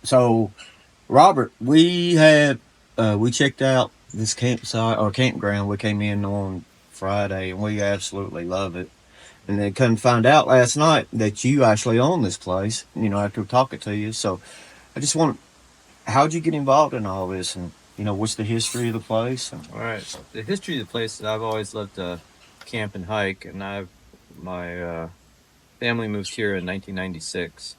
So, Robert, we checked out this campsite or campground. We came in on Friday, and we absolutely love it. And then come find out last night that you actually own this place. After talking to you, so I just want, how'd you get involved in all this, and what's the history of the place? And, All right. So the history of the place is I've always loved to camp and hike, and my family moved here in 1996,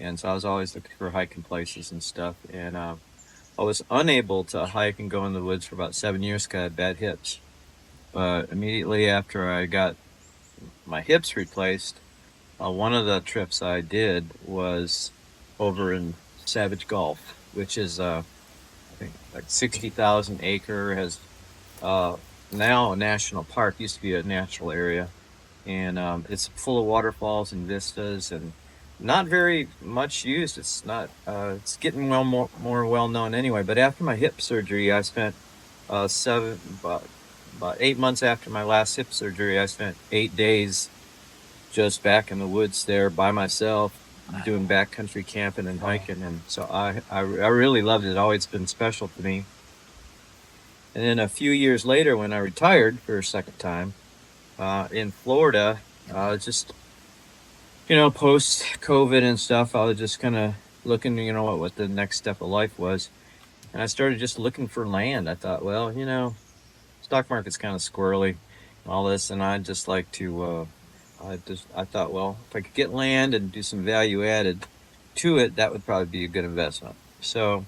and so I was always looking for hiking places and stuff. And I was unable to hike and go in the woods for about 7 years because I had bad hips. But immediately after I got my hips replaced, one of the trips I did was over in Savage Gulf, which is I think like 60,000 acre, has uh, now a national park. Used to be a natural area, and it's full of waterfalls and vistas, and not very much used. It's not. It's getting more well known anyway. But after my hip surgery, I spent seven about 8 months after my last hip surgery. I spent 8 days just back in the woods there by myself, doing backcountry camping and hiking, and so I really loved it. It's always been special to me. And then a few years later, when I retired for a second time in Florida, just post COVID and stuff, I was just kind of looking, what the next step of life was, and I started just looking for land. I thought, well, stock market's kind of squirrely, all this, and I'd just like to. I thought, well, if I could get land and do some value added to it, that would probably be a good investment. So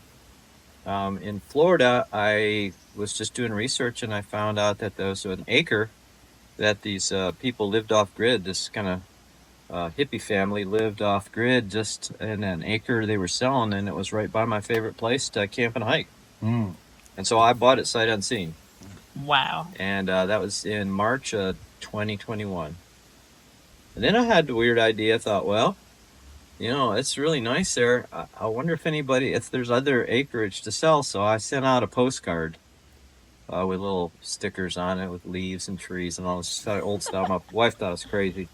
in Florida, I was just doing research, and I found out that there was an acre that these people lived off grid. This kind of hippie family lived off grid just in an acre they were selling, and it was right by my favorite place to camp and hike. mm, And so I bought it sight unseen, Wow. and that was in March of 2021. And then I had the weird idea. Thought, well, it's really nice there. I wonder if there's other acreage to sell. So I sent out a postcard with little stickers on it with leaves and trees and all this old stuff. My wife thought it was crazy.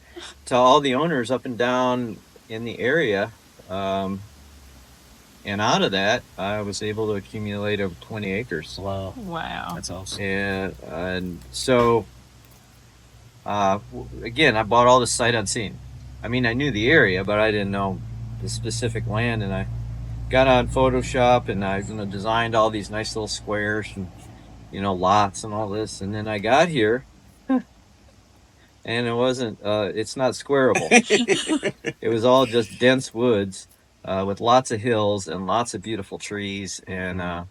To all the owners up and down in the area. Um, and out of that, I was able to accumulate over 20 acres. wow, Wow. that's awesome. And so, again, I bought all this sight unseen. I mean, I knew the area, but I didn't know the specific land. And I got on Photoshop, and I designed all these nice little squares and lots and all this. And then I got here, and it wasn't. It's not squareable. It was all just dense woods with lots of hills and lots of beautiful trees. And uh,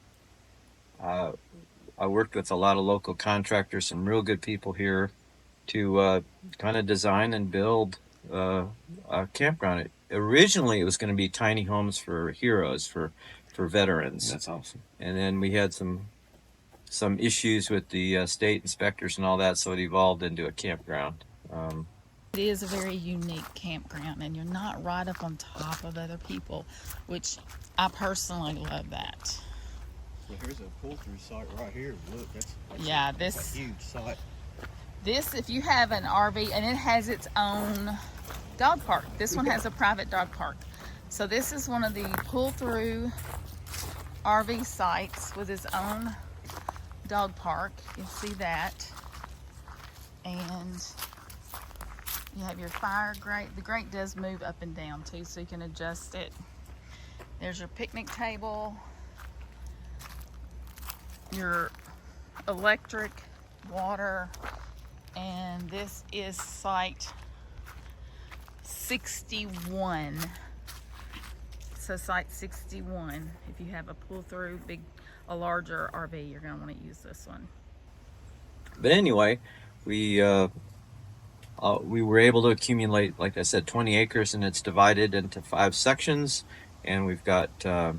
I worked with a lot of local contractors, some real good people here, to kind of design and build a campground. Originally, it was going to be tiny homes for heroes, for veterans. That's awesome. And then we had some issues with the state inspectors and all that, so it evolved into a campground. It is a very unique campground, and you're not right up on top of other people, which I personally love that. So here's a pull-through site right here. Look, that's Yeah, a huge site. this if you have an RV, and it has its own dog park. This one has a private dog park. So this is one of the pull-through RV sites with its own dog park. You can see that. And you have your fire grate. The grate does move up and down too, so you can adjust it. There's your picnic table, your electric, water, and this is site 61. So site 61, if you have a pull-through a larger RV, you're going to want to use this one. But anyway, we were able to accumulate, like I said, 20 acres, and it's divided into 5 sections. And we've got a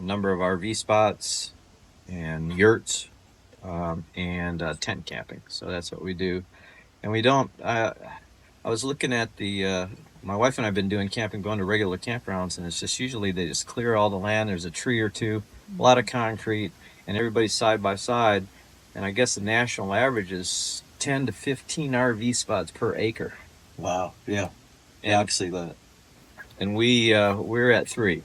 number of RV spots and yurts and tent camping. So that's what we do. And we don't. I was looking at my wife and I have been doing camping, going to regular campgrounds, and it's just usually they just clear all the land. There's a tree or two, a lot of concrete, and everybody's side by side. And I guess the national average is 10 to 15 RV spots per acre. Wow, yeah, yeah, I can see that. and we're at 3.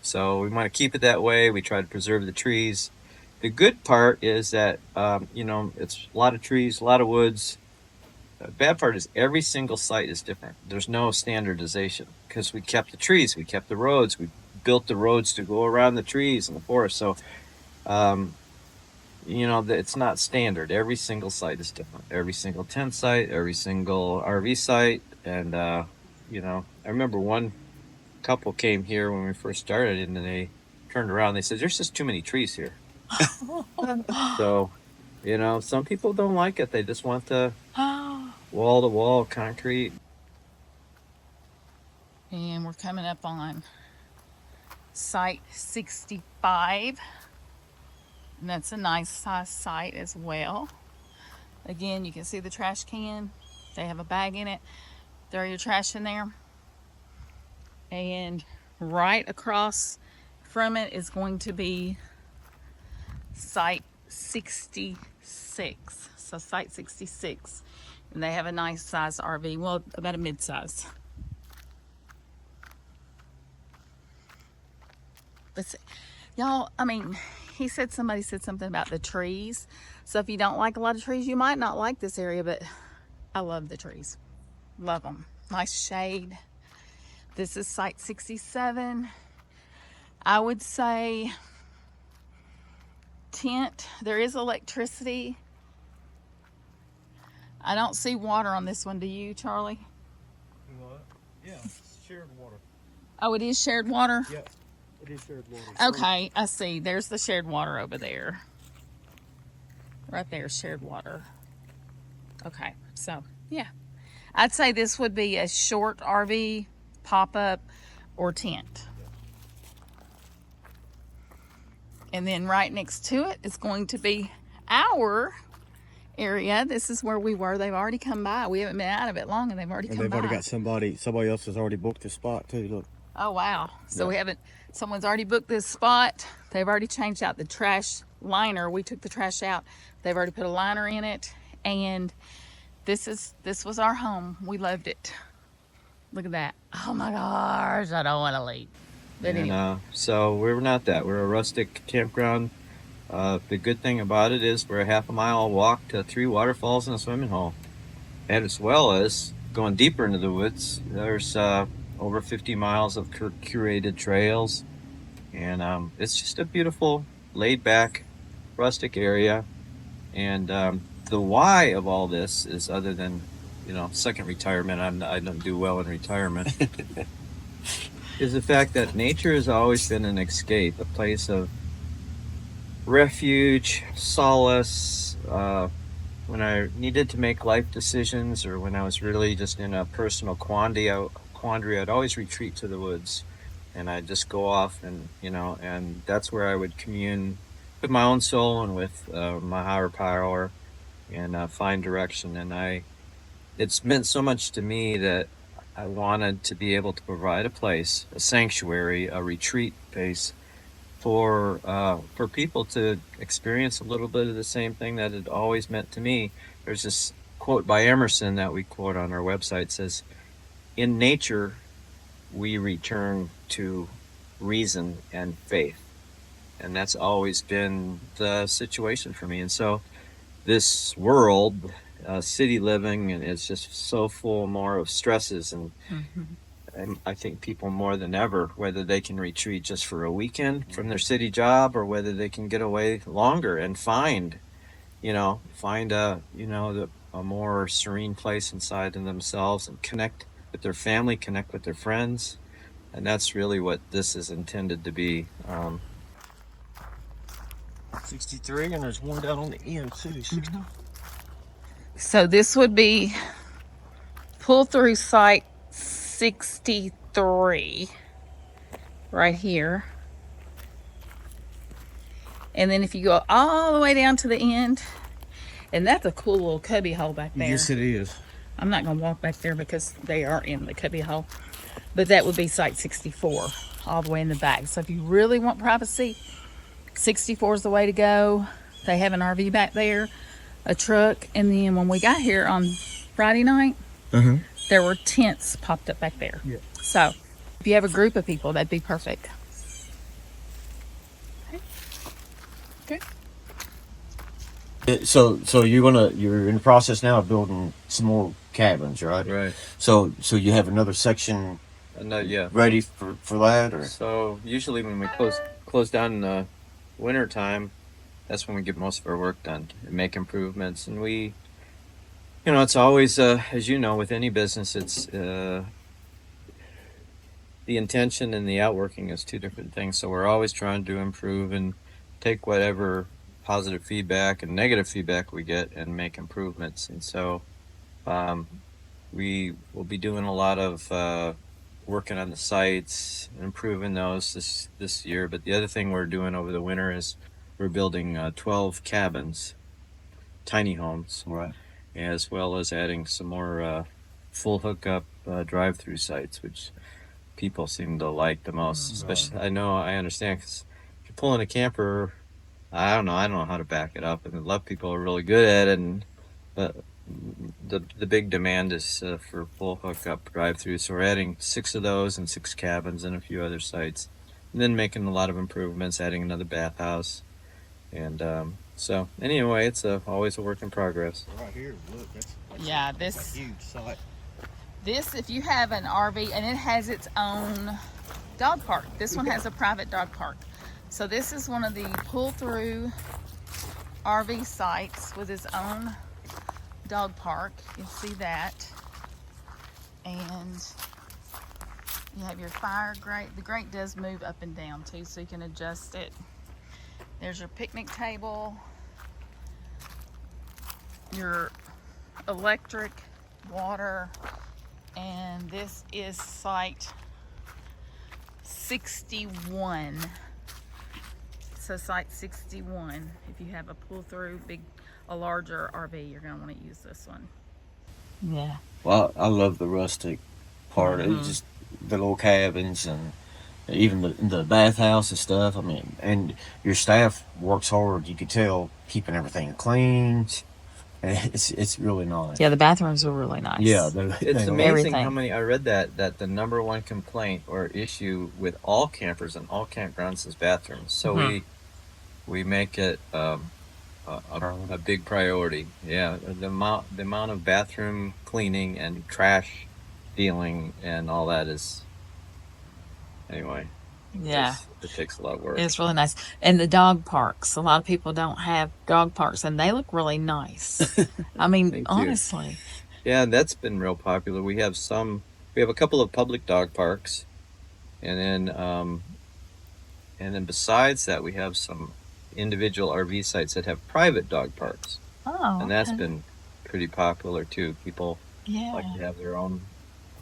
So we want to keep it that way. We try to preserve the trees. The good part is that, it's a lot of trees, a lot of woods. The bad part is every single site is different. There's no standardization because we kept the trees, we kept the roads, we built the roads to go around the trees and the forest. So, it's not standard. Every single site is different. Every single tent site, every single RV site. And, I remember one couple came here when we first started, and then they turned around and they said, there's just too many trees here. So, some people don't like it. They just want the wall-to-wall concrete. And we're coming up on site 65. And that's a nice size site as well. Again, you can see the trash can. They have a bag in it. Throw your trash in there. And right across from it is going to be site 66. So site 66. And they have a nice size RV. Well, about a mid-size. Let's see. Y'all, somebody said something about the trees. So if you don't like a lot of trees, you might not like this area, but I love the trees. Love them. Nice shade. This is site 67. I would say tent. There is electricity. I don't see water on this one. Do you, Charlie? What? Yeah, it's shared water. Oh, it is shared water? Yeah, it is shared water. Okay, I see. There's the shared water over there. Right there, shared water. Okay, so, yeah. I'd say this would be a short RV, pop-up, or tent. And then right next to it is going to be our area. This is where we were. They've already come by. We haven't been out of it long, and they've already come by. And they've already got somebody else has already booked the spot too. Look. Oh, wow. So someone's already booked this spot. They've already changed out the trash liner. We took the trash out. They've already put a liner in it. And this was our home. We loved it. Look at that. Oh my gosh, I don't want to leave. But anyway. So we're not that. We're a rustic campground. The good thing about it is we're a half a mile walk to 3 waterfalls and a swimming hole. And as well as going deeper into the woods, there's over 50 miles of curated trails. And it's just a beautiful, laid-back, rustic area. And the why of all this is, other than, second retirement, I don't do well in retirement, is the fact that nature has always been an escape, a place of refuge, solace. When I needed to make life decisions, or when I was really just in a personal quandary, I'd always retreat to the woods, and I'd just go off, and and that's where I would commune with my own soul and with my higher power, and find direction. And it's meant so much to me that I wanted to be able to provide a place, a sanctuary, a retreat place for people to experience a little bit of the same thing that it always meant to me. There's this quote by Emerson that we quote on our website. It says, "In nature, we return to reason and faith." And that's always been the situation for me. And so this world, city living, and it's just so full more of stresses, and I think people more than ever, whether they can retreat just for a weekend from their city job, or whether they can get away longer and find a more serene place inside in themselves, and connect with their family, connect with their friends. And that's really what this is intended to be. 63, and there's one down on the end too. So this would be pull through site 63 right here. And then if you go all the way down to the end, and that's a cool little cubby hole back there. Yes, it is. I'm not going to walk back there because they are in the cubby hole. But that would be site 64 all the way in the back. So if you really want privacy, 64 is the way to go. They have an RV back there, a truck. And then when we got here on Friday night, there were tents popped up back there. Yeah. So If you have a group of people, that'd be perfect. Okay. So you're in the process now of building some more cabins, right? Right. So you have another section Yeah. ready for that, or? So usually when we close down in the winter time, that's when we get most of our work done and make improvements. And we, it's always, as you know, with any business, it's the intention and the outworking is two different things. So we're always trying to improve and take whatever positive feedback and negative feedback we get and make improvements. And so we will be doing a lot of working on the sites, improving those this year. But the other thing we're doing over the winter is we're building 12 cabins, tiny homes, Right. as well as adding some more full hookup drive-through sites, which people seem to like the most. Especially, I understand, because if you're pulling a camper, I don't know how to back it up. And a lot of people are really good at it, but the big demand is for full hookup drive-through. So we're adding 6 of those and 6 cabins and a few other sites, and then making a lot of improvements, adding another bathhouse. And so anyway, it's always a work in progress. Right here, look, that's This a huge site. This, if you have an RV and it has its own dog park, this one has a private dog park. So this is one of the pull-through RV sites with its own dog park. You'll see that. And you have your fire grate. The grate does move up and down too, so you can adjust it. There's your picnic table, your electric, water, and this is site 61. So site 61, if you have a pull-through a larger RV, you're going to want to use this one. Yeah. Well, I love the rustic part. It's just the little cabins and even the bathhouse and stuff. I mean, and your staff works hard. You could tell, keeping everything clean. It's really nice. Yeah, the bathrooms are really nice. Yeah, it's amazing everything. How many I read that the number one complaint or issue with all campers and all campgrounds is bathrooms. So we make it a big priority. Yeah, the amount of bathroom cleaning and trash dealing and all that is, anyway. Yeah. It takes a lot of work. It's really nice. And the dog parks. A lot of people don't have dog parks, and they look really nice. I mean, honestly. Yeah, that's been real popular. We have a couple of public dog parks, and then besides that, we have some individual RV sites that have private dog parks. Oh, and that's been pretty popular too. People like to have their own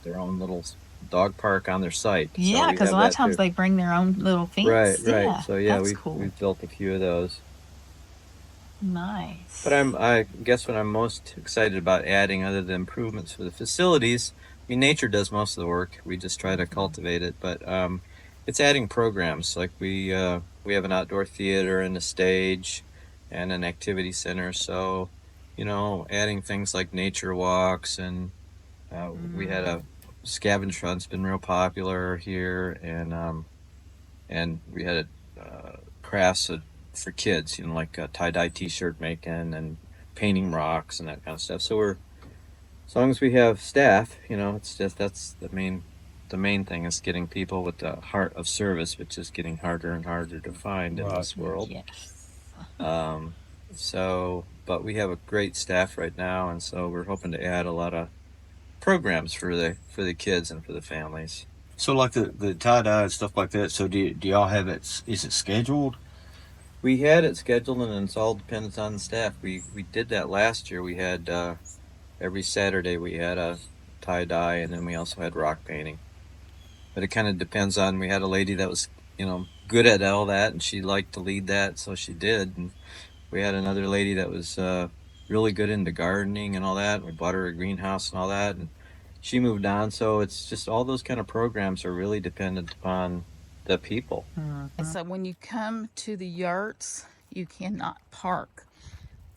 little dog park on their site. Yeah, because a lot of times they bring their own little fence. Right. Yeah, So cool. we've built a few of those. Nice. But I guess what I'm most excited about adding, other than improvements for the facilities, I mean, nature does most of the work. We just try to cultivate it. But it's adding programs. Like we have an outdoor theater and a stage and an activity center. So, adding things like nature walks, and we had a scavenger hunt's been real popular here, and we had crafts for kids, like tie-dye t-shirt making and painting rocks and that kind of stuff. So as long as we have staff, it's just, that's the main thing, is getting people with the heart of service, which is getting harder and harder to find in this world. Yes. But we have a great staff right now, and so we're hoping to add a lot of programs for the kids and for the families. So like the tie-dye and stuff like that, so do y'all have it, is it scheduled? We had it scheduled, and it's all dependent on the staff. We did that last year. We had every Saturday we had a tie-dye, and then we also had rock painting. But it kind of depends on, we had a lady that was good at all that, and she liked to lead that, so she did. And we had another lady that was really good into gardening and all that. We bought her a greenhouse and all that, and she moved on. So it's just, all those kind of programs are really dependent upon the people. So when you come to the yurts, you cannot park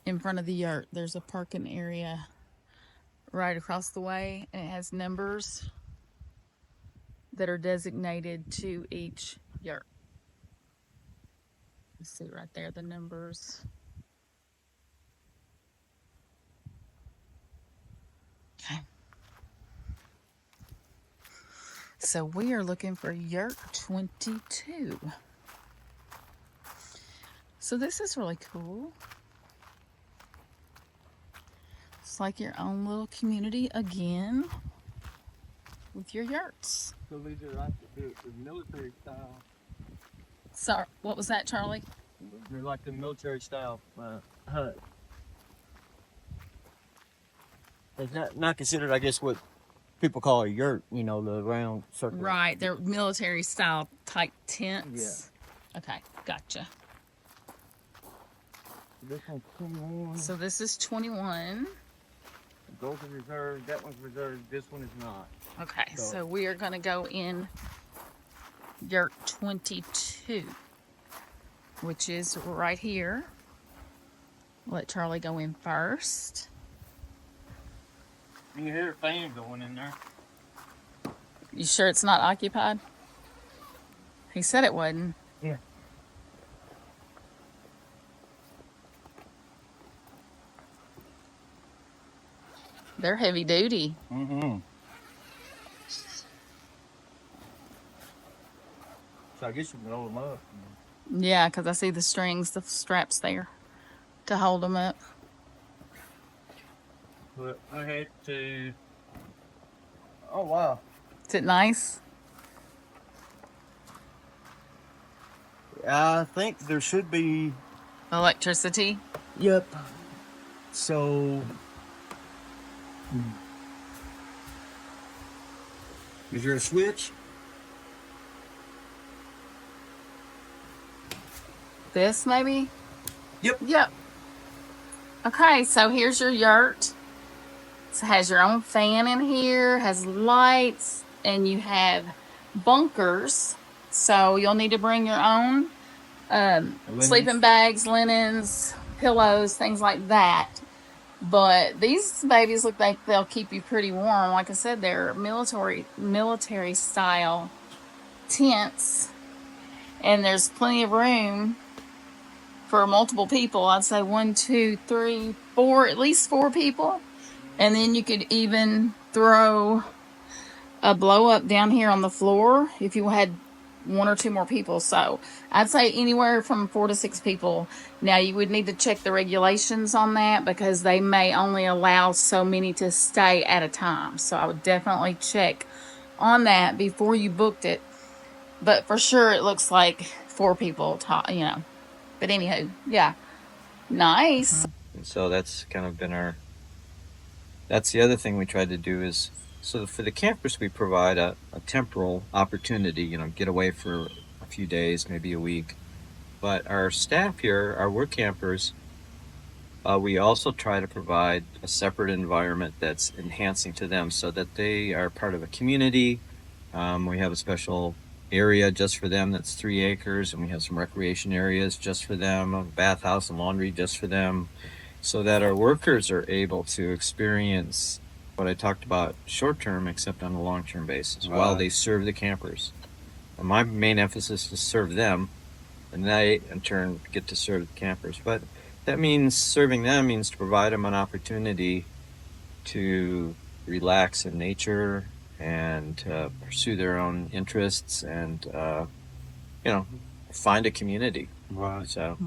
in front of the yurt. There's a parking area right across the way, and it has numbers. that are designated to each yurt. You see right there the numbers. Okay. So we are looking for Yurt 22. So this is really cool. It's like your own little community again with your yurts. So these are like the military style. So what was that, Charlie? They're like the military style hut. It's not considered, I guess, what people call a yurt. You know, the round circle. Right, they're military style type tents. Yeah. Okay, gotcha. This one's 21. So this is 21. Those are reserved. That one's reserved. This one is not. Okay, so we are gonna go in Yurt 22, which is right here. Let Charlie go in first. You can hear a fan going in there. You sure it's not occupied? He said it wasn't. Yeah. They're heavy duty. Mm-hmm. So I guess you can roll them up. Yeah, because I see the strings, the straps there to hold them up. But I had to. Oh wow. Is it nice? I think there should be. Electricity? Yep. So. Is there a switch? This maybe? Yep. Yep. Okay, so here's your yurt. It has your own fan in here, has lights, and you have bunkers. So you'll need to bring your own sleeping bags, linens, pillows, things like that. But these babies look like they'll keep you pretty warm. Like I said, they're military style tents, and there's plenty of room for multiple people. I'd say 1, 2, 3, 4, at least 4 people. And then you could even throw a blow up down here on the floor if you had 1 or 2 more people. So I'd say anywhere from 4 to 6 people. Now you would need to check the regulations on that because they may only allow so many to stay at a time. So I would definitely check on that before you booked it. But for sure it looks like 4 people, you know. But anywho, yeah, nice. And so that's kind of been that's the other thing we tried to do is, so for the campers, we provide a temporal opportunity, you know, get away for a few days, maybe a week. But our staff here, our work campers, we also try to provide a separate environment that's enhancing to them so that they are part of a community. We have a special area just for them that's 3 acres, and we have some recreation areas just for them, a bathhouse and laundry just for them, so that our workers are able to experience what I talked about short term, except on a long term basis, while they serve the campers. And my main emphasis is to serve them, and they in turn get to serve the campers. But that means serving them means to provide them an opportunity to relax in nature and pursue their own interests and you know, find a community. Right. So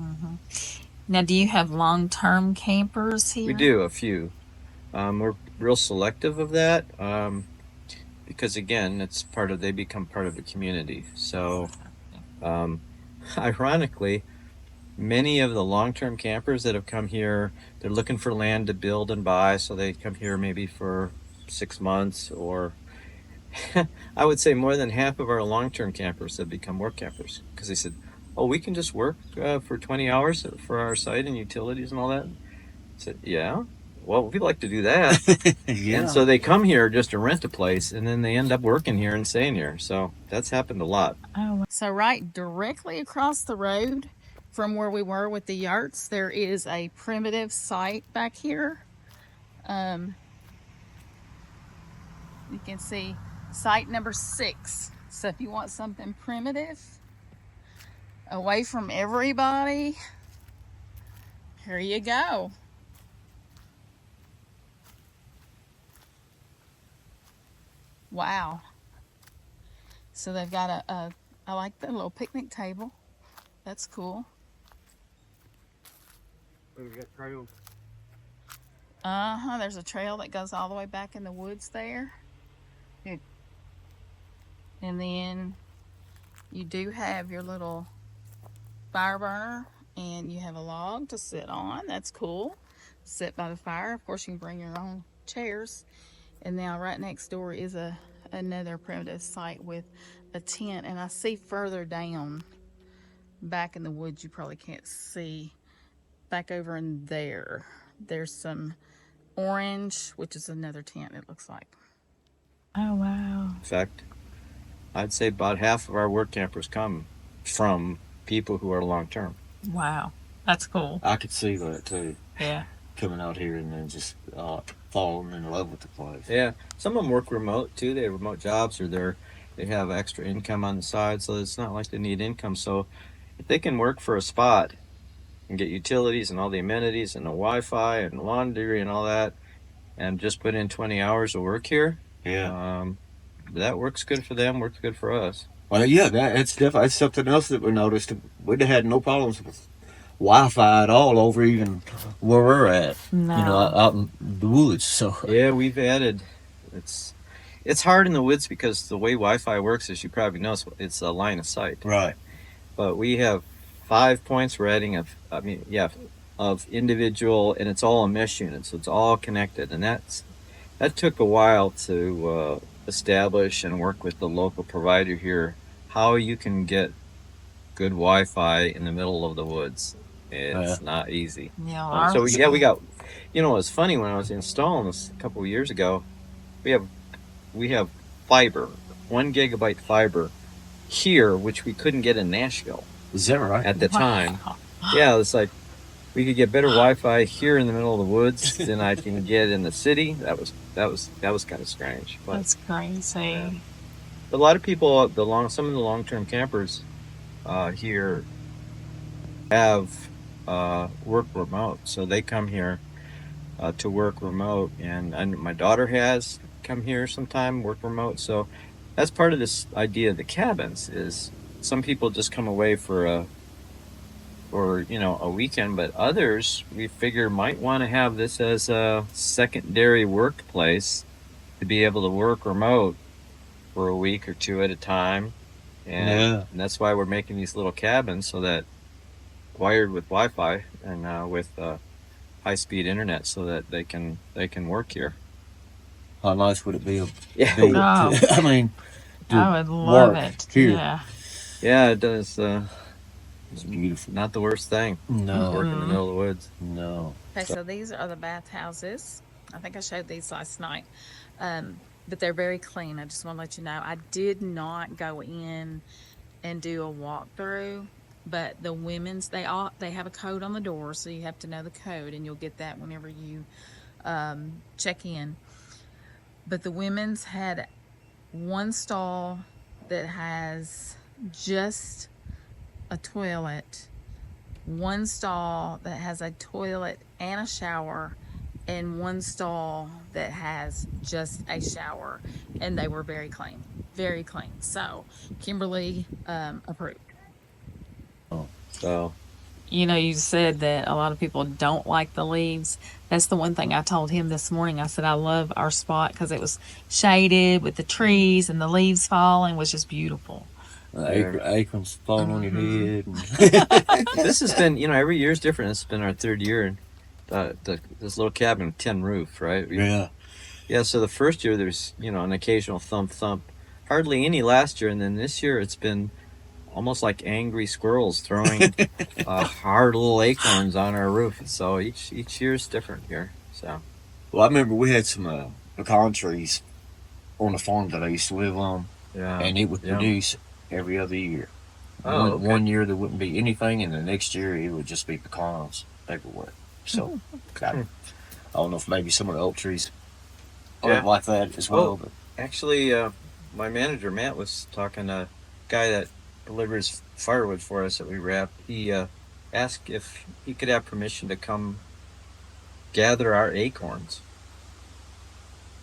Now, do you have long-term campers here? we do a few. We're real selective of that because again, they become part of the community. So ironically, many of the long-term campers that have come here, they're looking for land to build and buy, so they come here maybe for 6 months, or I would say more than half of our long-term campers have become work campers because they said, oh, we can just work for 20 hours for our site and utilities and all that. I said, yeah, well, we'd like to do that. Yeah. And so they come here just to rent a place, and then they end up working here and staying here. So that's happened a lot. Oh, so right directly across the road from where we were with the yurts, there is a primitive site back here. You can see site number 6 So if you want something primitive, away from everybody, here you go. Wow. So they've got I like the little picnic table. That's cool. We got trails. There's a trail that goes all the way back in the woods there. And then you do have your little fire burner, and you have a log to sit on. That's cool. Sit by the fire. Of course, you can bring your own chairs. And now right next door is another primitive site with a tent. And I see further down back in the woods, you probably can't see, back over in there, there's some orange, which is another tent, it looks like. Oh, wow. In fact, I'd say about half of our work campers come from people who are long-term. Wow. That's cool. I could see that too. Yeah. Coming out here and then just falling in love with the place. Yeah. Some of them work remote too. They have remote jobs, or they have extra income on the side, so it's not like they need income. So if they can work for a spot and get utilities and all the amenities and the Wi-Fi and laundry and all that, and just put in 20 hours of work here, that works good for them, works good for us. Well, yeah, that's something else that we noticed. We'd had no problems with Wi-Fi at all over even where we're at. No. You know, out in the woods. So Yeah, we've added. It's hard in the woods because the way Wi-Fi works, as you probably know, it's a line of sight. right. But we have 5 points we're adding of individual, and it's all a mesh unit, so it's all connected, and that took a while to establish and work with the local provider here, how you can get good Wi-Fi in the middle of the woods. It's not easy. Yeah. So we got, you know, it's funny, when I was installing this a couple of years ago, we have fiber, 1 gigabyte fiber here, which we couldn't get in Nashville. Is that right? At the time. Yeah, it's like we could get better Wi-Fi here in the middle of the woods than I can get in the city. That was kind of strange. But, that's crazy. Yeah. A lot of people, some of the long-term campers here have work remote, so they come here to work remote, and my daughter has come here sometime, work remote. So that's part of this idea of the cabins. Is some people just come away for a weekend, but others we figure might want to have this as a secondary workplace to be able to work remote for a week or two at a time. And that's why we're making these little cabins, so that wired with Wi-Fi and with high-speed internet, so that they can work here. How nice would it be? I mean, I would love it. Here. Yeah, it does. It's beautiful. Not the worst thing. No. Work in the middle of the woods. No. Okay, so these are the bathhouses. I think I showed these last night. But they're very clean. I just want to let you know. I did not go in and do a walkthrough, but the women's, they have a code on the door, so you have to know the code, and you'll get that whenever you check in. But the women's had 1 stall that has just a toilet, 1 stall that has a toilet and a shower, and 1 stall that has just a shower, and they were very clean, very clean. So Kimberly approved. So, you know, you said that a lot of people don't like the leaves. That's the one thing I told him this morning. I said I love our spot because it was shaded with the trees, and the leaves falling was just beautiful. Acorns falling on your head. this has been, every year is different. This has been our 3rd year. This little cabin, tin roof, right? Yeah, so the first year there's, an occasional thump. Hardly any last year, and then this year it's been almost like angry squirrels throwing hard little acorns on our roof. So each year is different here. So, well, I remember we had some pecan trees on the farm that I used to live on, and it would produce every other year. One year there wouldn't be anything, and the next year it would just be pecans everywhere. So, I don't know if maybe some of the oak trees aren't like that as well. But actually, my manager Matt was talking to a guy that delivers firewood for us that we wrap. He asked if he could have permission to come gather our acorns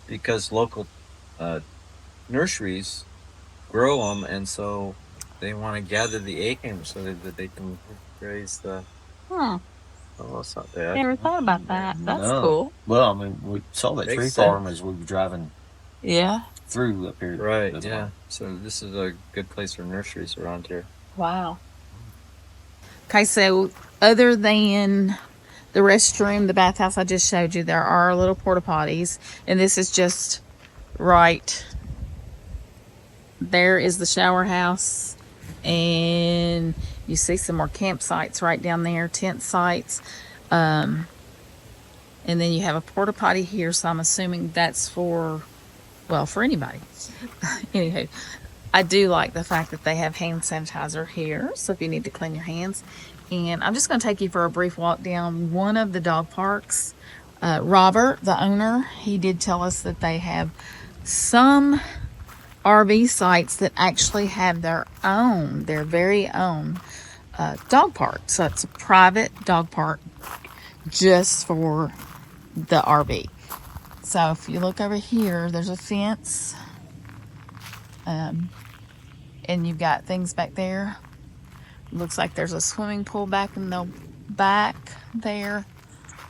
because local nurseries grow them, and so they want to gather the acorns so that they can raise the. Hmm. Oh, it's not bad. Never thought about that. That's No. cool. Well, I mean, we saw that Makes tree sense. farm as we were driving Yeah. through up here. Right. That's Yeah. why. So this is a good place for nurseries around here. Wow. Okay, so other than the restroom, the bathhouse I just showed you, there are little porta potties, and this is just right. There is the shower house, and you see some more campsites right down there, tent sites. And then you have a porta potty here, so I'm assuming that's for anybody. Anywho, I do like the fact that they have hand sanitizer here, so if you need to clean your hands. And I'm just going to take you for a brief walk down one of the dog parks. Robert, the owner, he did tell us that they have some RV sites that actually have their very own dog park. So it's a private dog park just for the RV. So if you look over here, there's a fence, and you've got things back there. Looks like there's a swimming pool back in the back there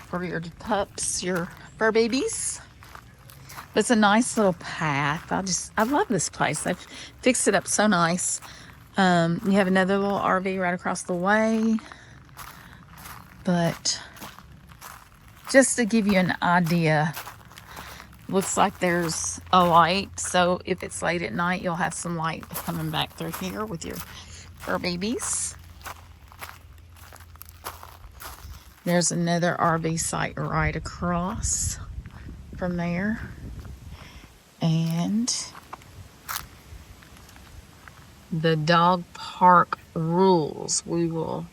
for your pups, your fur babies. But it's a nice little path. I love this place. They've fixed it up so nice. You have another little RV right across the way. But just to give you an idea, looks like there's a light. So if it's late at night, you'll have some light coming back through here with your fur babies. There's another RV site right across from there. And the dog park rules. We will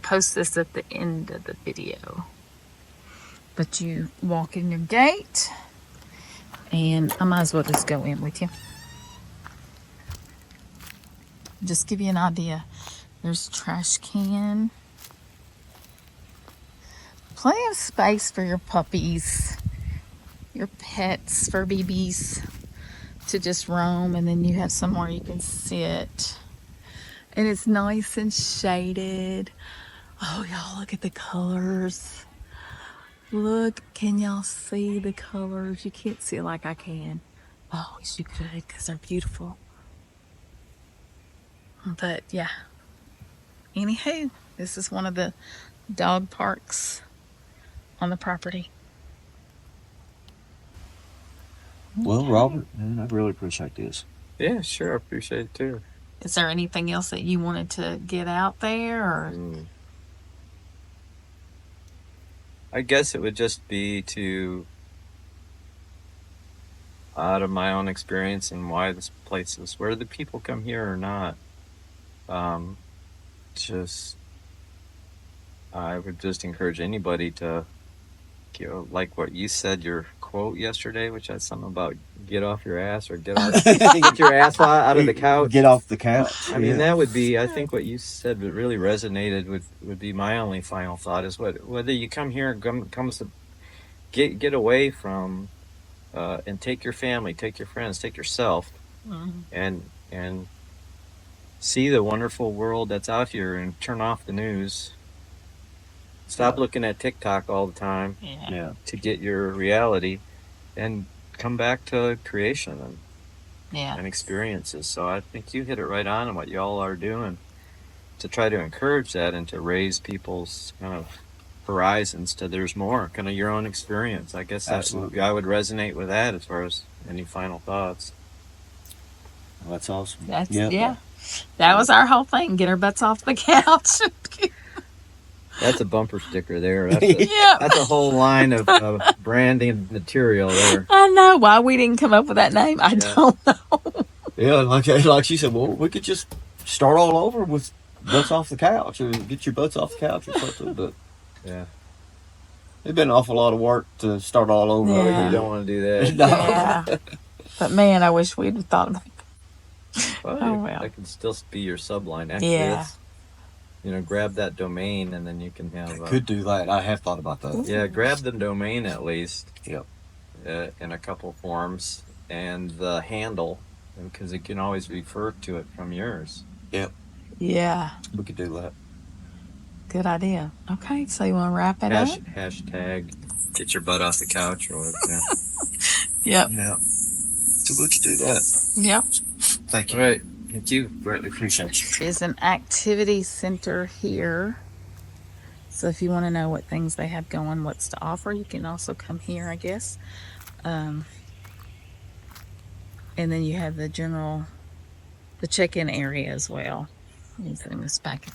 post this at the end of the video. But you walk in your gate, and I might as well just go in with you. Just give you an idea. There's a trash can. Plenty of space for your puppies, your pets, fur babies to just roam, and then you have somewhere you can sit. And it's nice and shaded. Oh, y'all, look at the colors. Look, can y'all see the colors? You can't see it like I can. Oh, I wish you could, because they're beautiful. But yeah, anywho, this is one of the dog parks on the property. Well, Robert, man, I really appreciate this. Yeah, sure. I appreciate it too. Is there anything else that you wanted to get out there, or? I guess it would just be to, out of my own experience and why this place is, whether the people come here or not, I would just encourage anybody to, like what you said, your quote yesterday, which had something about get off your ass or get your ass out of the couch. Get off the couch. I mean, that would be, I think what you said that really resonated would be my only final thought is whether you come here and comes to get away from and take your family, take your friends, take yourself, and see the wonderful world that's out here and turn off the news. Stop looking at TikTok all the time to get your reality, and come back to creation and experiences. So I think you hit it right on what y'all are doing to try to encourage that and to raise people's kind of horizons to there's more, kind of your own experience. I guess Absolutely. I would resonate with that as far as any final thoughts. Well, that's awesome. That was our whole thing. Get our butts off the couch. That's a bumper sticker there. That's a whole line of branding material there. I know why we didn't come up with that name. I don't know. Yeah, like she said, well, we could just start all over with butts off the couch, or get your butts off the couch or something. But yeah, it's been an awful lot of work to start all over. Yeah. You don't want to do that. No. Yeah. But man, I wish we'd have thought of it. Well, Oh, well. that can still be your subline. Actually, Yeah. it's, grab that domain and then you can have. Could do that. I have thought about that. Yeah, grab the domain at least. Yep. In a couple forms, and the handle, because it can always refer to it from yours. Yep. Yeah. We could do that. Good idea. Okay, so you want to wrap it up? Hashtag get your butt off the couch or whatever. Yep. Yeah. So we could do that. Yep. Thank you. All right. Thank you. Greatly appreciate you. There's an activity center here. So if you want to know what things they have going, what's to offer, you can also come here, I guess. And then you have the check-in area as well. Let me put this back.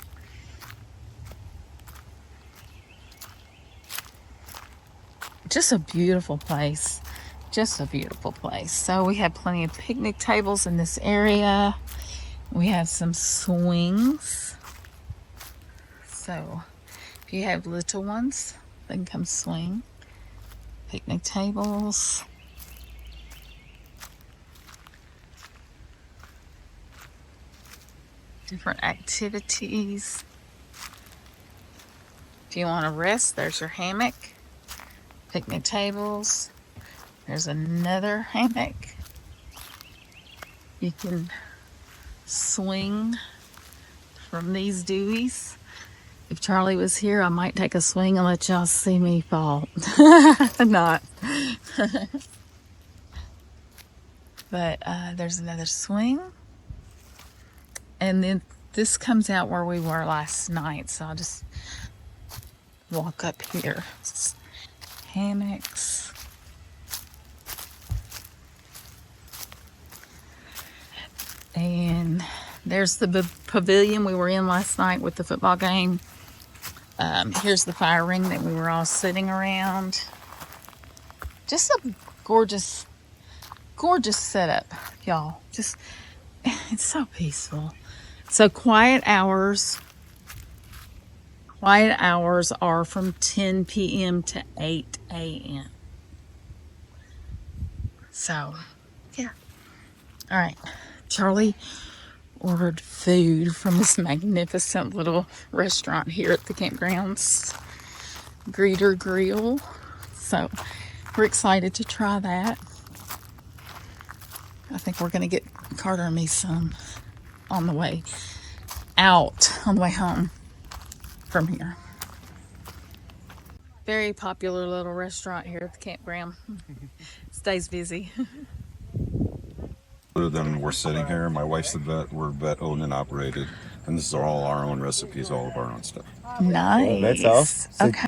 Just a beautiful place. Just a beautiful place. So we have plenty of picnic tables in this area. We have some swings. So if you have little ones, they can come swing. Picnic tables. Different activities. If you want to rest, there's your hammock. Picnic tables. There's another hammock. You can swing from these dewey's. If Charlie was here, I might take a swing and let y'all see me fall. Not. But there's another swing. And then this comes out where we were last night. So I'll just walk up here. Hammocks. And there's the pavilion we were in last night with the football game. Here's the fire ring that we were all sitting around. Just a gorgeous, gorgeous setup, y'all. Just, it's so peaceful. So quiet hours are from 10 p.m. to 8 a.m. So, yeah. All right. Charlie ordered food from this magnificent little restaurant here at the campgrounds, Greeter Grill. So we're excited to try that. I think we're going to get Carter and me some on the way home from here. Very popular little restaurant here at the campground. Stays busy. Other than we're sitting here, my wife's the vet, we're vet owned and operated, and this is all our own recipes, all of our own stuff. Nice. That's awesome. Okay.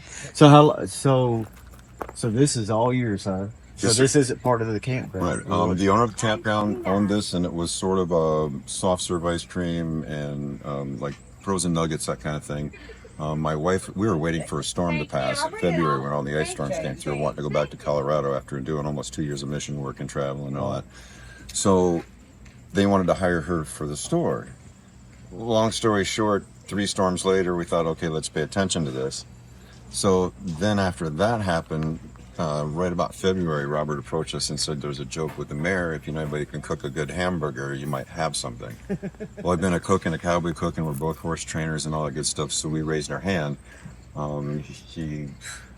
So this is all yours, huh? So Yes, this sir. isn't part of the campground. Right. The owner of the campground owned this, and it was sort of a soft serve ice cream and like frozen nuggets, that kind of thing. My wife, we were waiting for a storm to pass in February when all the ice storms came through, wanting to go back to Colorado after doing almost 2 years of mission work and travel and all that. So they wanted to hire her for the store. Long story short, 3 storms later, we thought, okay, let's pay attention to this. So then after that happened, right about February, Robert approached us and said, there's a joke with the mayor. If you know anybody can cook a good hamburger, you might have something. Well, I've been a cook and a cowboy cook, and we're both horse trainers and all that good stuff. So we raised our hand. He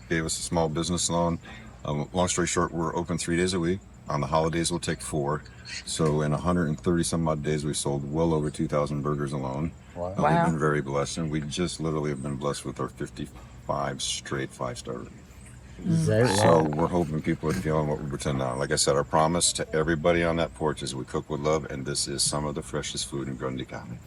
gave us a small business loan. Long story short, we're open 3 days a week. On the holidays, we'll take 4. So in 130 some odd days, we sold well over 2,000 burgers alone. Wow. Wow. We've been very blessed, and we just literally have been blessed with our 55 straight 5-star reviews. So we're hoping people are feeling what we pretend now. Like I said, our promise to everybody on that porch is we cook with love, and this is some of the freshest food in Grundy County.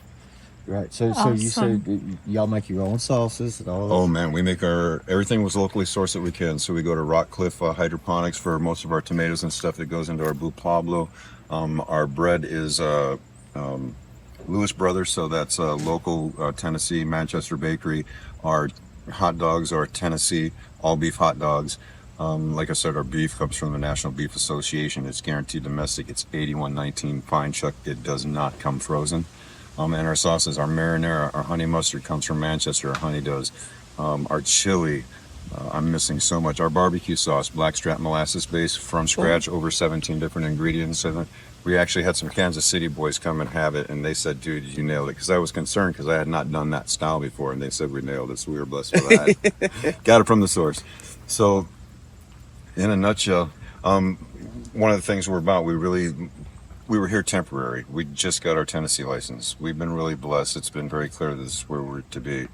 Right. So you Awesome. said y'all make your own sauces and all that? Oh man, we make everything was locally sourced that we can. So we go to Rock Cliff Hydroponics for most of our tomatoes and stuff that goes into our Blue Pablo. Our bread is Lewis Brothers, so that's a local Tennessee Manchester bakery. Our hot dogs are Tennessee all beef hot dogs. Like I said, our beef comes from the National Beef Association. It's guaranteed domestic. It's 8119 fine chuck. It does not come frozen. And our sauces, our marinara, our honey mustard comes from Manchester. Our honey does. Our chili, I'm missing so much. Our barbecue sauce, blackstrap molasses base from scratch, over 17 different ingredients in it. We actually had some Kansas City boys come and have it, and they said, dude, you nailed it. Because I was concerned because I had not done that style before, and they said we nailed it, so we were blessed for that. Got it from the source. So, in a nutshell, one of the things we're about, we were here temporary. We just got our Tennessee license. We've been really blessed. It's been very clear this is where we're to be.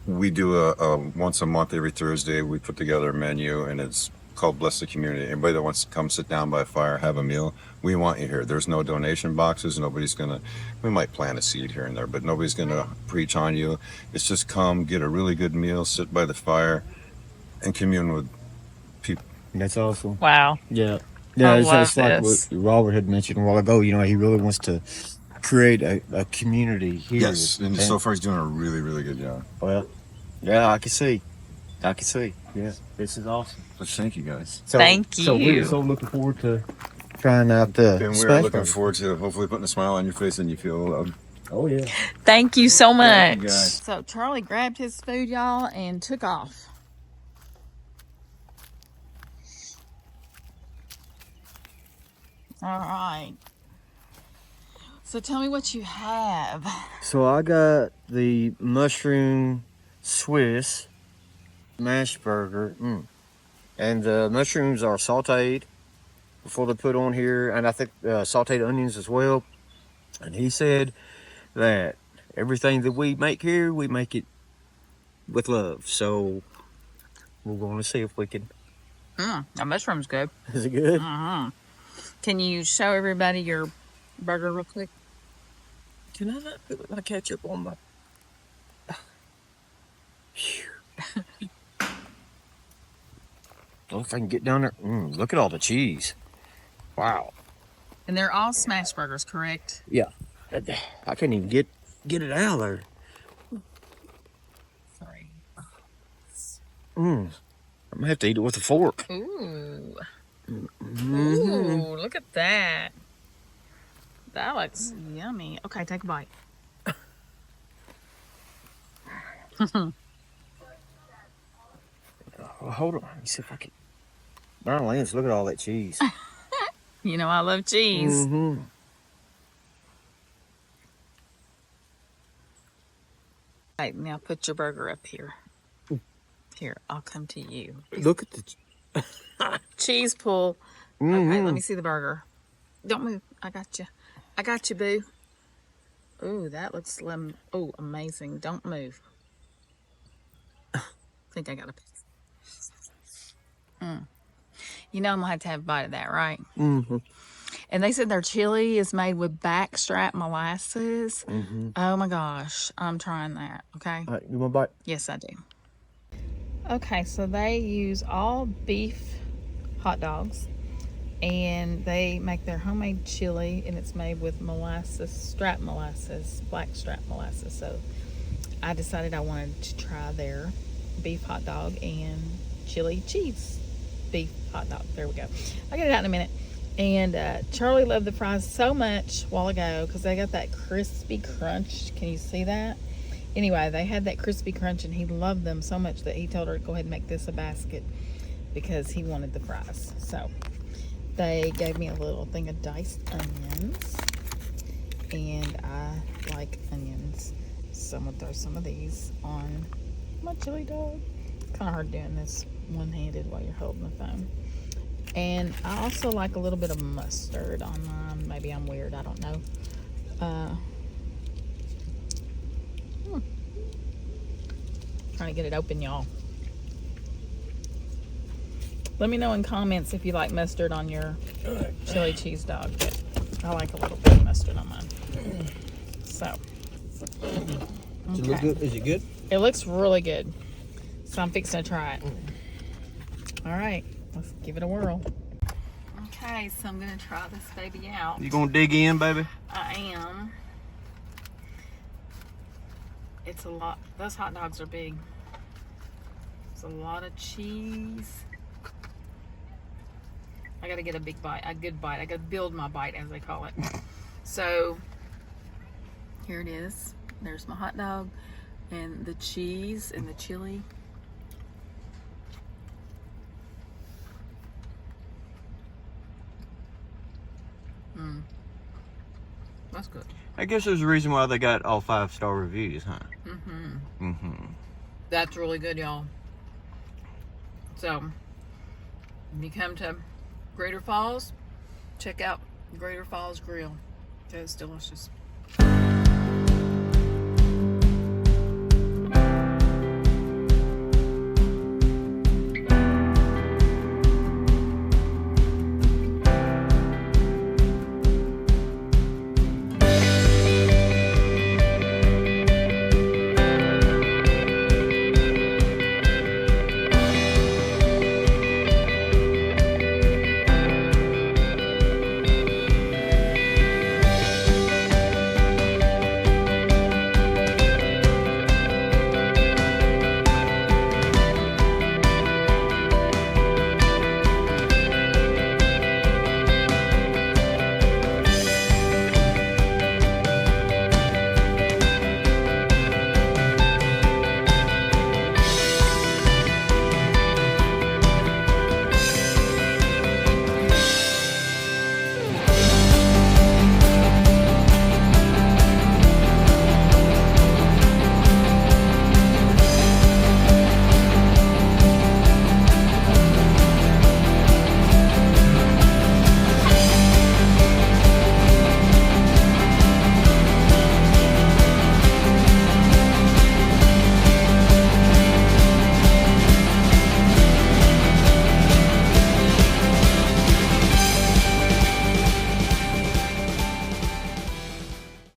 We do a once a month, every Thursday, we put together a menu, and it's called Bless the Community. Anybody that wants to come sit down by a fire, have a meal, we want you here. There's no donation boxes. Nobody's gonna, we might plant a seed here and there, but nobody's gonna preach on you. It's just come, get a really good meal, sit by the fire, and commune with people. That's awesome. Wow. Yeah. Yeah, I it's love like this. what Robert had mentioned a while ago. You know, he really wants to create a community here. Yes, and so far he's doing a really, really good job. Well, yeah, I can see. Yeah, this is awesome. But thank you guys. So, Thank So we're you. so looking forward to trying out the And we're smash looking burger. forward to hopefully putting a smile on your face and you feel loved. Oh yeah. Thank you so much. Thank you, guys. So Charlie grabbed his food, y'all, and took off. All right. So tell me what you have. So I got the mushroom Swiss smash burger, and the mushrooms are sautéed before they put on here, and I think sautéed onions as well. And he said that everything that we make here, we make it with love. So we're going to see if we can. The mushroom's good. Is it good? Can you show everybody your burger real quick? Can I not put my ketchup on my? Oh, if I can get down there. Look at all the cheese. Wow. And they're all smash burgers, correct? Yeah. I can't even get it out of there. Sorry. I'm gonna have to eat it with a fork. Ooh. Ooh, look at that. That looks yummy. Okay, take a bite. Well, hold on. Let me see if I can. Darn Lance, look at all that cheese. You know I love cheese. Mm-hmm. Right, now put your burger up here. Here, I'll come to you. Look at the. Cheese pull. Okay, let me see the burger. Don't move. I got you. I got you, boo. Ooh, that looks slim. Oh, amazing. Don't move. I think I got a piece. You know I'm going to have a bite of that, right? Mm-hmm. And they said their chili is made with backstrap molasses. Oh my gosh. I'm trying that, okay? All right, you want a bite? Yes, I do. Okay, so they use all beef hot dogs, and they make their homemade chili, and it's made with molasses, black strap molasses. So I decided I wanted to try their beef hot dog and chili cheese beef hot dog. There we go. I'll get it out in a minute. And Charlie loved the fries so much a while ago because they got that crispy crunch. Can you see that? Anyway, they had that crispy crunch, and he loved them so much that he told her to go ahead and make this a basket because he wanted the fries. So they gave me a little thing of diced onions, and I like onions, so I'm gonna throw some of these on my chili dog. It's kind of hard doing this one-handed while you're holding the phone. And I also like a little bit of mustard on mine. Maybe I'm weird, I don't know. Trying to get it open, y'all. Let me know in comments if you like mustard on your chili cheese dog. But I like a little bit of mustard on mine. So. Does it look good? Is it good? It looks really good. So I'm fixing to try it. All right, let's give it a whirl. Okay, so I'm gonna try this baby out. You gonna dig in, baby? I am. It's a lot. Those hot dogs are big. It's a lot of cheese. I gotta get a big bite, a good bite. I gotta build my bite, as they call it. So here it is. There's my hot dog. And the cheese and the chili. That's good. I guess there's a reason why they got all 5-star reviews, huh? That's really good, y'all. So, if you come to Greeter Falls, check out Greeter Falls Grill. It's delicious.